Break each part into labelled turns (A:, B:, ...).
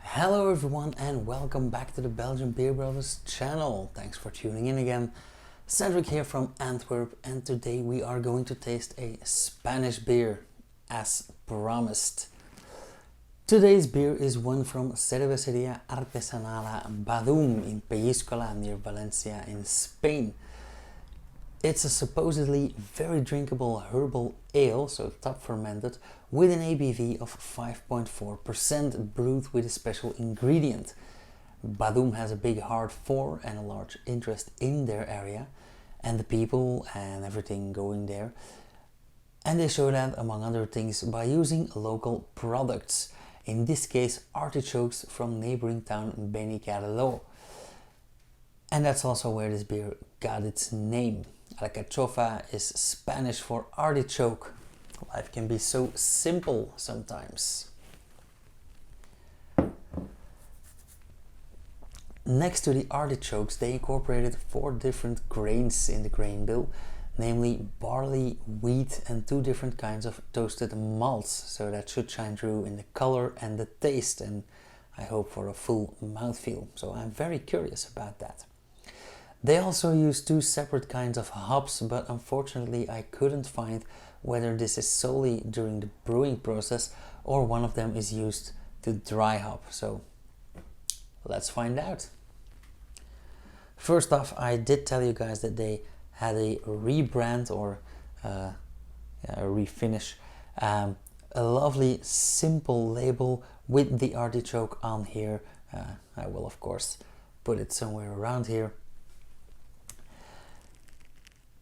A: Hello everyone and welcome back to the Belgian Beer Brothers channel. Thanks for tuning in again. Cedric here from Antwerp, and today we are going to taste a Spanish beer as promised. Today's beer is one from Cervecería Artesanal Badúm in Peñíscola near Valencia in Spain. It's a supposedly very drinkable herbal ale, so top fermented, with an ABV of 5.4% brewed with a special ingredient. Badúm has a big heart for and a large interest in their area and the people and everything going there. And they show that among other things by using local products, in this case artichokes from neighboring town Benicarló. And that's also where this beer got its name. Alcachofa is Spanish for artichoke. Life can be so simple sometimes. Next to the artichokes, they incorporated 4 different grains in the grain bill, namely barley, wheat and 2 different kinds of toasted malts, so that should shine through in the color and the taste, and I hope for a full mouthfeel, so I'm very curious about that. They also use 2 separate kinds of hops, but unfortunately I couldn't find whether this is solely during the brewing process or one of them is used to dry hop, so let's find out. First off, I did tell you guys that they had a rebrand or a refinish, a lovely simple label with the artichoke on here. I will of course put it somewhere around here.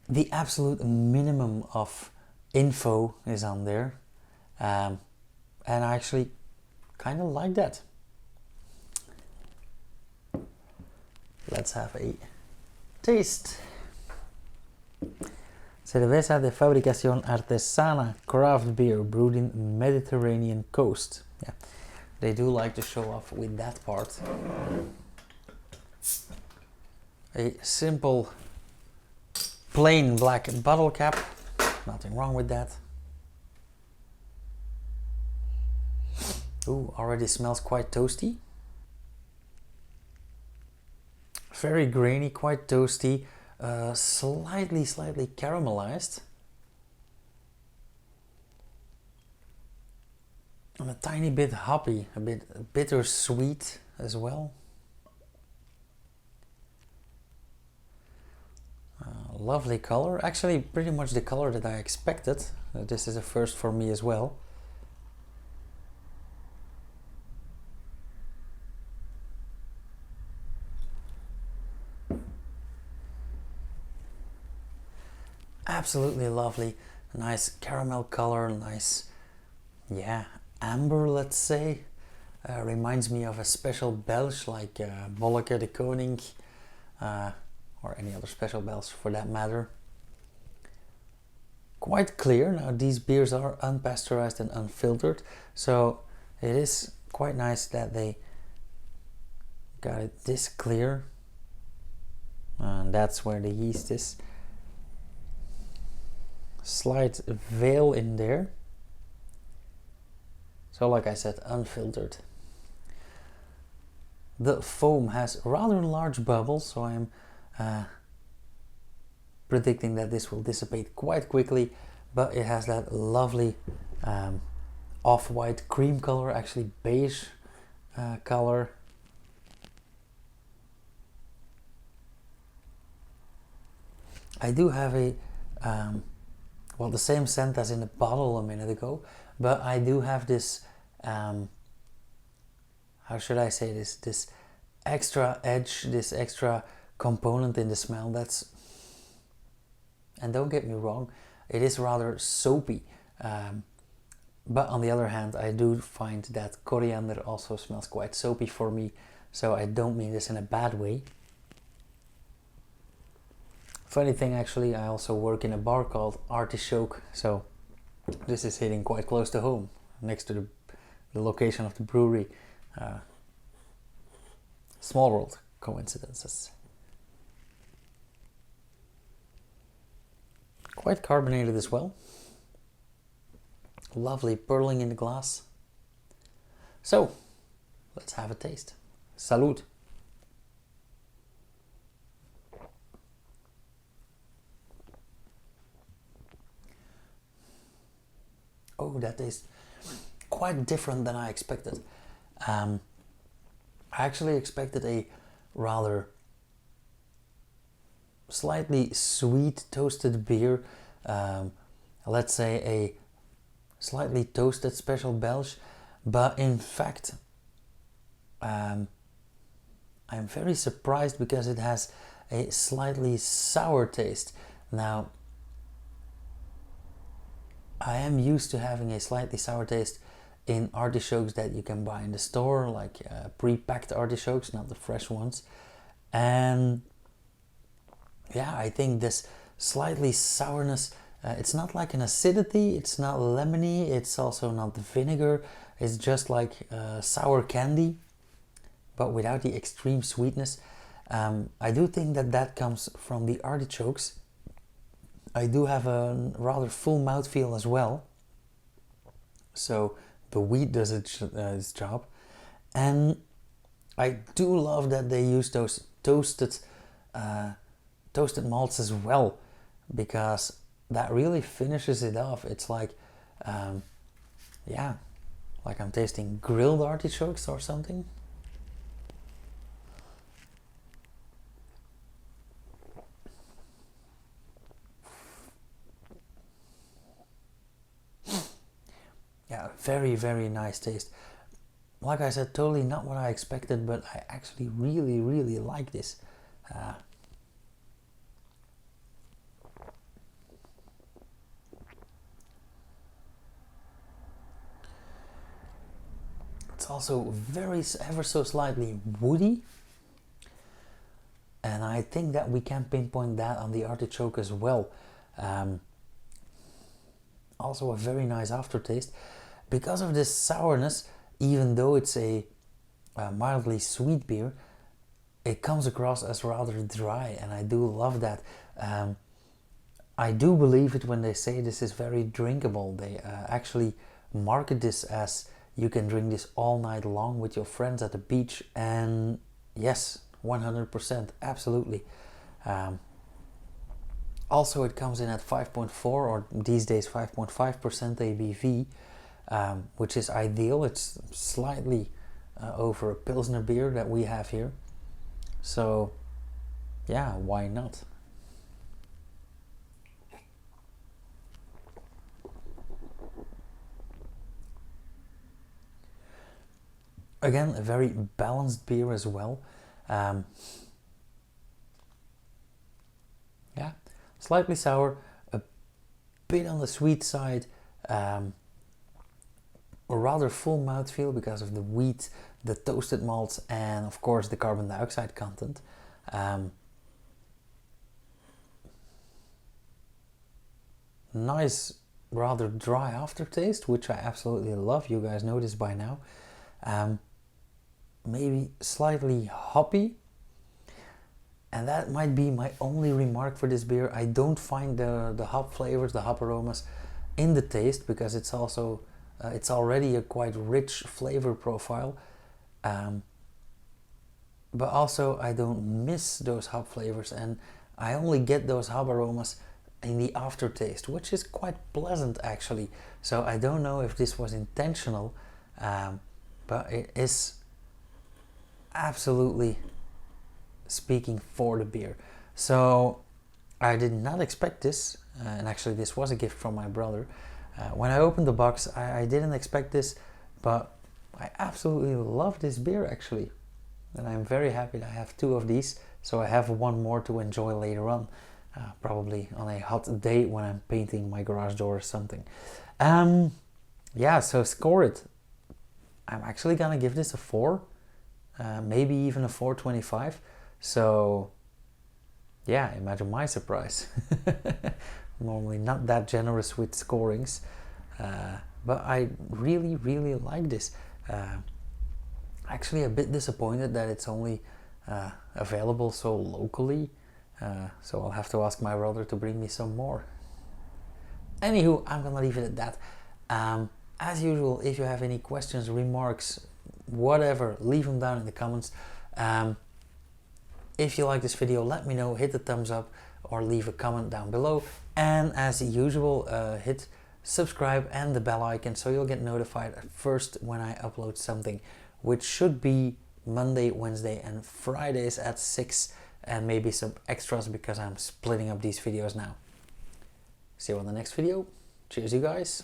A: The absolute minimum of info is on there, and I actually kind of like that. Let's have a taste. Cerveza de fabricación artesana, craft beer brewed in Mediterranean coast. Yeah, they do like to show off with that part. A simple plain black bottle cap, nothing wrong with that. Ooh, already smells quite toasty. Very grainy, quite toasty, slightly caramelized. And a tiny bit hoppy, a bit bittersweet as well. Lovely color, actually pretty much the color that I expected. This is a first for me as well. Absolutely lovely, nice caramel color, nice, yeah, amber, let's say. Reminds me of a special Belge like Bolleke de Koning, or any other special Belge for that matter. Quite clear. Now these beers are unpasteurized and unfiltered, so it is quite nice that they got it this clear, and that's where the yeast is. Slight veil in there, so like I said, unfiltered. The foam has rather large bubbles, so I'm predicting that this will dissipate quite quickly, but it has that lovely off-white cream color, actually beige color. I do have a well, the same scent as in the bottle a minute ago, but I do have this how should I say this extra edge, this extra component in the smell. That's, and don't get me wrong, it is rather soapy, but on the other hand I do find that coriander also smells quite soapy for me, so I don't mean this in a bad way. Funny thing, actually, I also work in a bar called Artichoke, so this is hitting quite close to home, next to the location of the brewery. Small world coincidences. Quite carbonated as well. Lovely purling in the glass. So, let's have a taste. Salud. Oh, that tastes quite different than I expected. I actually expected a rather slightly sweet toasted beer, let's say a slightly toasted special Belge, but in fact I'm very surprised because it has a slightly sour taste. Now, I am used to having a slightly sour taste in artichokes that you can buy in the store, like pre-packed artichokes, not the fresh ones. And yeah, I think this slightly sourness, it's not like an acidity, it's not lemony, it's also not vinegar, it's just like sour candy, but without the extreme sweetness. I do think that that comes from the artichokes. I do have a rather full mouthfeel as well, so the wheat does its job. And I do love that they use those toasted malts as well, because that really finishes it off. It's like, yeah, like I'm tasting grilled artichokes or something. Yeah, very, very nice taste. Like I said, totally not what I expected, but I actually really, really like this. It's also very, ever so slightly woody. And I think that we can pinpoint that on the artichoke as well. Also a very nice aftertaste. Because of this sourness, even though it's a mildly sweet beer, it comes across as rather dry, and I do love that. I do believe it when they say this is very drinkable. They actually market this as you can drink this all night long with your friends at the beach, and yes, 100%, absolutely. Also, it comes in at 5.4 or these days 5.5% ABV, which is ideal. It's slightly over a Pilsner beer that we have here. So, yeah, why not? Again, a very balanced beer as well. Yeah, slightly sour, a bit on the sweet side, a rather full mouthfeel because of the wheat, the toasted malts, and of course the carbon dioxide content. Nice, rather dry aftertaste, which I absolutely love. You guys know this by now. Maybe slightly hoppy, and that might be my only remark for this beer. I don't find the hop flavors, the hop aromas in the taste, because it's also it's already a quite rich flavor profile, but also I don't miss those hop flavors, and I only get those hop aromas in the aftertaste, which is quite pleasant actually. So I don't know if this was intentional, but it is absolutely speaking for the beer. So I did not expect this, and actually this was a gift from my brother. When I opened the box, I didn't expect this, but I absolutely love this beer actually, and I'm very happy that I have two of these, so I have one more to enjoy later on, probably on a hot day when I'm painting my garage door or something. Yeah, so score it. I'm actually gonna give this a 4, maybe even a 4.25. So yeah, imagine my surprise. Normally not that generous with scorings, but I really, really like this. Actually a bit disappointed that it's only available so locally, so I'll have to ask my brother to bring me some more. Anywho, I'm gonna leave it at that. As usual, if you have any questions, remarks, whatever, leave them down in the comments. If you like this video, let me know, hit the thumbs up or leave a comment down below. And as usual, hit subscribe and the bell icon so you'll get notified first when I upload something, which should be Monday, Wednesday and Fridays at 6, and maybe some extras because I'm splitting up these videos now. See you on the next video. Cheers you guys.